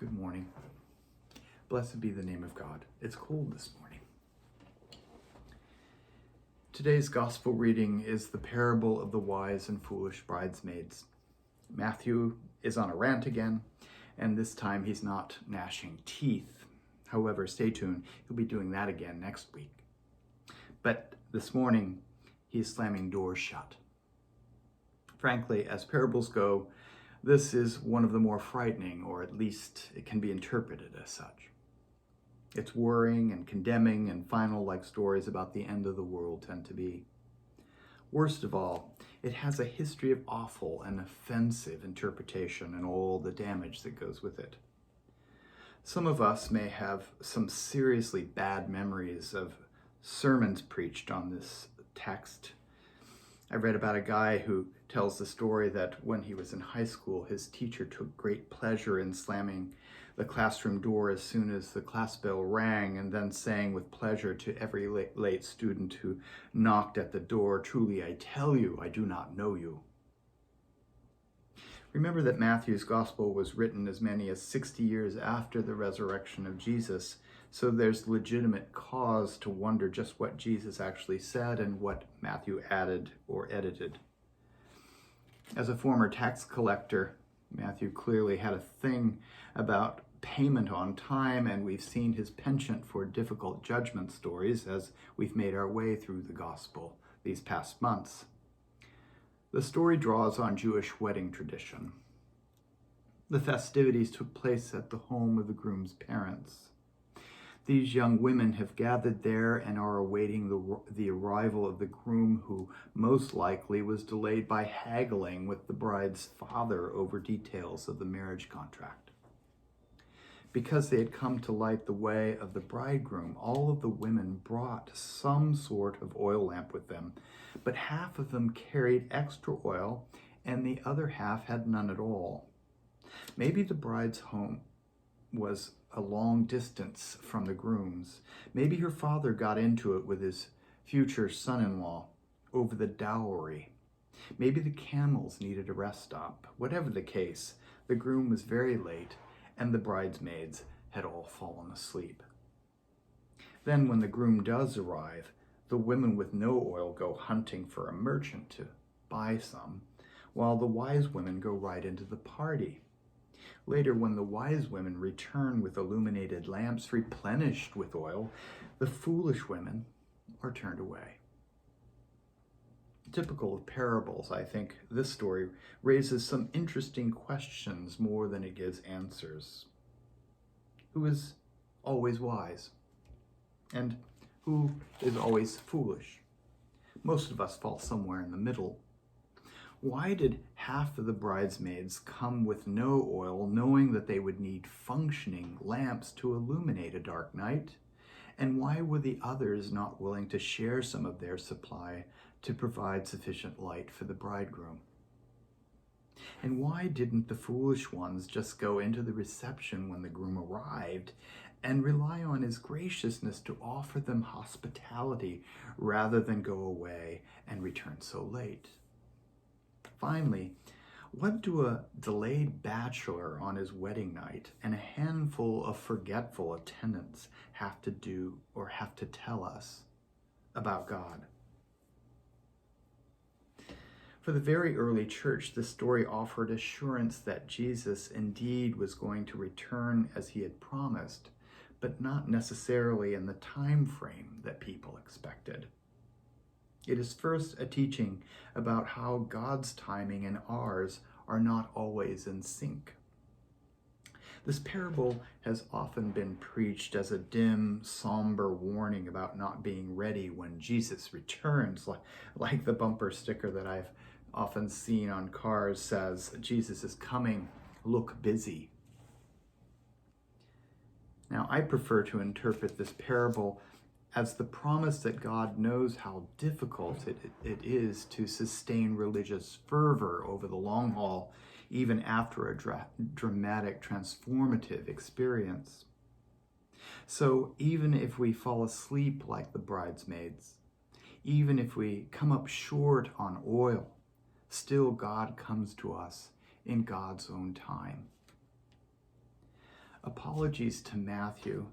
Good morning. Blessed be the name of God. It's cold this morning. Today's gospel reading is the parable of the wise and foolish bridesmaids. Matthew is on a rant again, and this time he's not gnashing teeth. However, stay tuned. He'll be doing that again next week. But this morning, he's slamming doors shut. Frankly, as parables go, this is one of the more frightening, or at least it can be interpreted as such. It's worrying and condemning and final, like stories about the end of the world tend to be. Worst of all, it has a history of awful and offensive interpretation and all the damage that goes with it. Some of us may have some seriously bad memories of sermons preached on this text. I read about a guy who tells the story that when he was in high school, his teacher took great pleasure in slamming the classroom door as soon as the class bell rang, and then saying with pleasure to every late student who knocked at the door, "Truly I tell you, I do not know you." Remember that Matthew's gospel was written as many as 60 years after the resurrection of Jesus, so there's legitimate cause to wonder just what Jesus actually said and what Matthew added or edited. As a former tax collector, Matthew clearly had a thing about payment on time, and we've seen his penchant for difficult judgment stories as we've made our way through the gospel these past months. The story draws on Jewish wedding tradition. The festivities took place at the home of the groom's parents. These young women have gathered there and are awaiting the arrival of the groom, who most likely was delayed by haggling with the bride's father over details of the marriage contract. Because they had come to light the way of the bridegroom, all of the women brought some sort of oil lamp with them, but half of them carried extra oil and the other half had none at all. Maybe the bride's home was a long distance from the groom's. Maybe her father got into it with his future son-in-law over the dowry. Maybe the camels needed a rest stop. Whatever the case, the groom was very late and the bridesmaids had all fallen asleep. Then when the groom does arrive, the women with no oil go hunting for a merchant to buy some, while the wise women go right into the party. Later, when the wise women return with illuminated lamps replenished with oil, the foolish women are turned away. Typical of parables, I think this story raises some interesting questions more than it gives answers. Who is always wise? And who is always foolish? Most of us fall somewhere in the middle. Why did half of the bridesmaids come with no oil, knowing that they would need functioning lamps to illuminate a dark night? And why were the others not willing to share some of their supply to provide sufficient light for the bridegroom? And why didn't the foolish ones just go into the reception when the groom arrived and rely on his graciousness to offer them hospitality rather than go away and return so late? Finally, what do a delayed bachelor on his wedding night and a handful of forgetful attendants have to do or have to tell us about God? For the very early church, the story offered assurance that Jesus indeed was going to return as he had promised, but not necessarily in the time frame that people expected. It is first a teaching about how God's timing and ours are not always in sync. This parable has often been preached as a dim, somber warning about not being ready when Jesus returns, like the bumper sticker that I've often seen on cars says, "Jesus is coming, look busy." Now, I prefer to interpret this parable as the promise that God knows how difficult it is to sustain religious fervor over the long haul, even after a dramatic, transformative experience. So even if we fall asleep like the bridesmaids, even if we come up short on oil, still God comes to us in God's own time. Apologies to Matthew,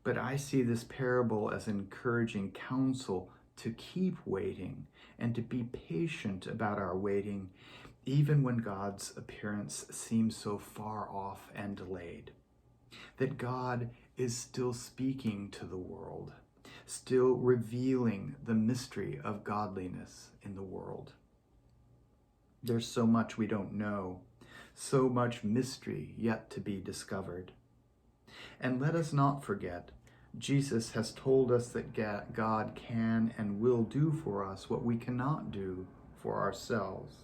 but I see this parable as encouraging counsel to keep waiting and to be patient about our waiting, even when God's appearance seems so far off and delayed. That God is still speaking to the world, still revealing the mystery of godliness in the world. There's so much we don't know, so much mystery yet to be discovered. And let us not forget, Jesus has told us that God can and will do for us what we cannot do for ourselves.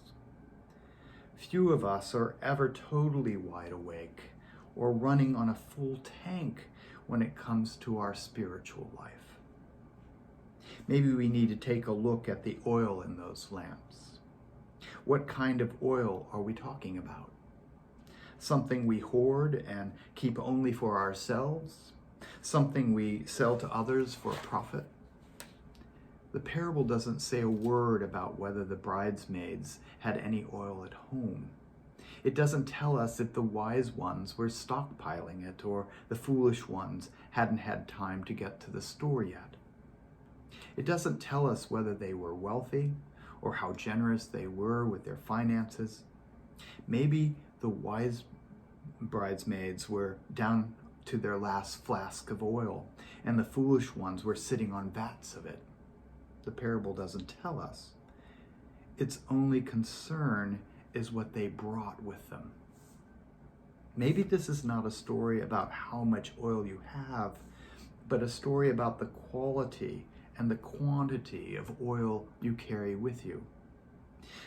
Few of us are ever totally wide awake or running on a full tank when it comes to our spiritual life. Maybe we need to take a look at the oil in those lamps. What kind of oil are we talking about? Something we hoard and keep only for ourselves? Something we sell to others for a profit? The parable doesn't say a word about whether the bridesmaids had any oil at home. It doesn't tell us if the wise ones were stockpiling it or the foolish ones hadn't had time to get to the store yet. It doesn't tell us whether they were wealthy or how generous they were with their finances. Maybe the wise bridesmaids were down to their last flask of oil, and the foolish ones were sitting on vats of it. The parable doesn't tell us. Its only concern is what they brought with them. Maybe this is not a story about how much oil you have, but a story about the quality and the quantity of oil you carry with you.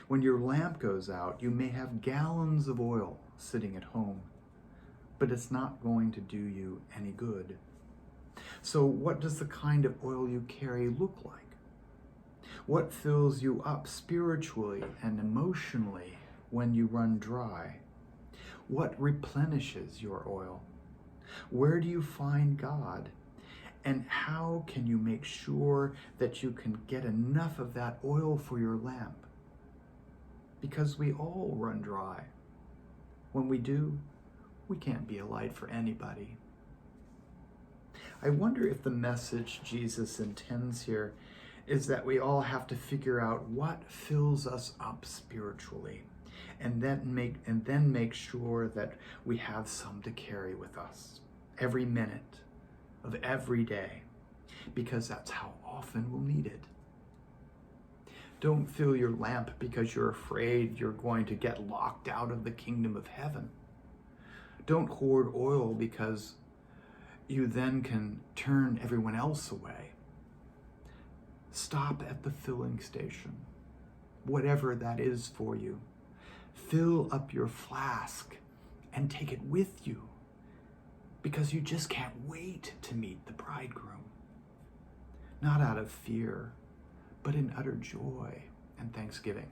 When your lamp goes out, you may have gallons of oil sitting at home, but it's not going to do you any good. So what does the kind of oil you carry look like? What fills you up spiritually and emotionally when you run dry? What replenishes your oil? Where do you find God? And how can you make sure that you can get enough of that oil for your lamp? Because we all run dry. When we do, we can't be a light for anybody. I wonder if the message Jesus intends here is that we all have to figure out what fills us up spiritually, and then make sure that we have some to carry with us every minute of every day, because that's how often we'll need it. Don't fill your lamp because you're afraid you're going to get locked out of the kingdom of heaven. Don't hoard oil because you then can turn everyone else away. Stop at the filling station, whatever that is for you. Fill up your flask and take it with you, because you just can't wait to meet the bridegroom. Not out of fear, but in utter joy and thanksgiving.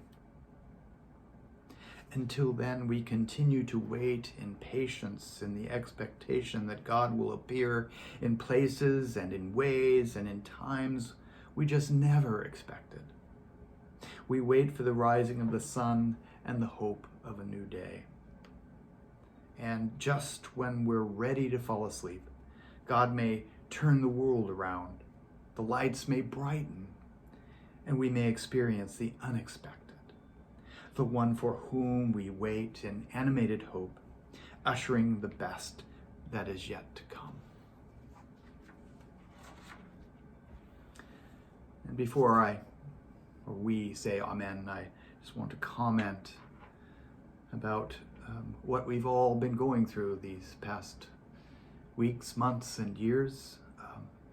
Until then, we continue to wait in patience in the expectation that God will appear in places and in ways and in times we just never expected. We wait for the rising of the sun and the hope of a new day. And just when we're ready to fall asleep, God may turn the world around, the lights may brighten, and we may experience the unexpected, the one for whom we wait in animated hope, ushering the best that is yet to come. And before we say amen, I just want to comment about what we've all been going through these past weeks, months, and years.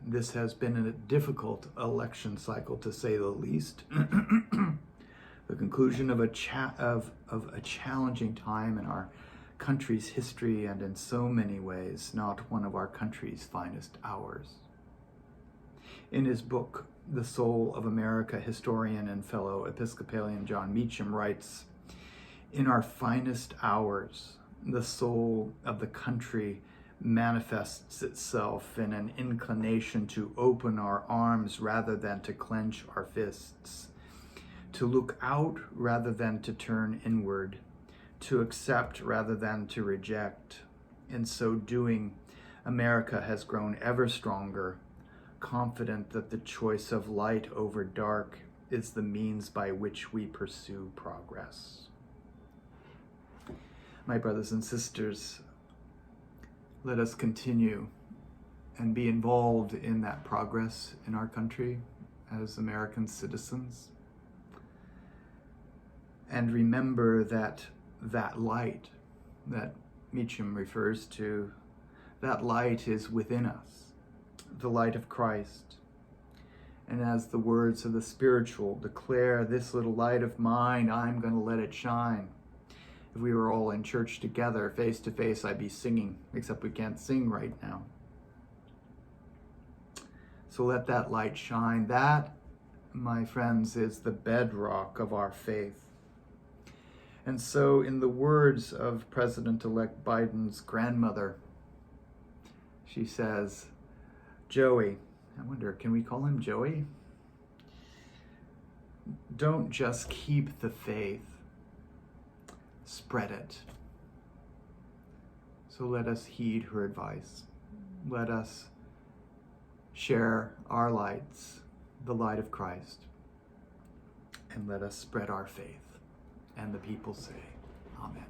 This has been a difficult election cycle, to say the least. The conclusion of a challenging time in our country's history, and in so many ways, not one of our country's finest hours. In his book, The Soul of America, historian and fellow Episcopalian John Meacham writes, "In our finest hours, the soul of the country manifests itself in an inclination to open our arms rather than to clench our fists, to look out rather than to turn inward, to accept rather than to reject, In so doing, America has grown ever stronger, confident that the choice of light over dark is the means by which we pursue progress. My brothers and sisters, let us continue and be involved in that progress in our country as American citizens. And remember that that light that Meacham refers to, that light is within us, the light of Christ. And as the words of the spiritual declare, this little light of mine, I'm going to let it shine. If we were all in church together, face to face, I'd be singing, except we can't sing right now. So let that light shine. That, my friends, is the bedrock of our faith. And so in the words of President-elect Biden's grandmother, she says, Joey, I wonder, can we call him Joey? Don't just keep the faith, spread it. So let us heed her advice. Let us share our lights, the light of Christ, and let us spread our faith. And the people say, Amen.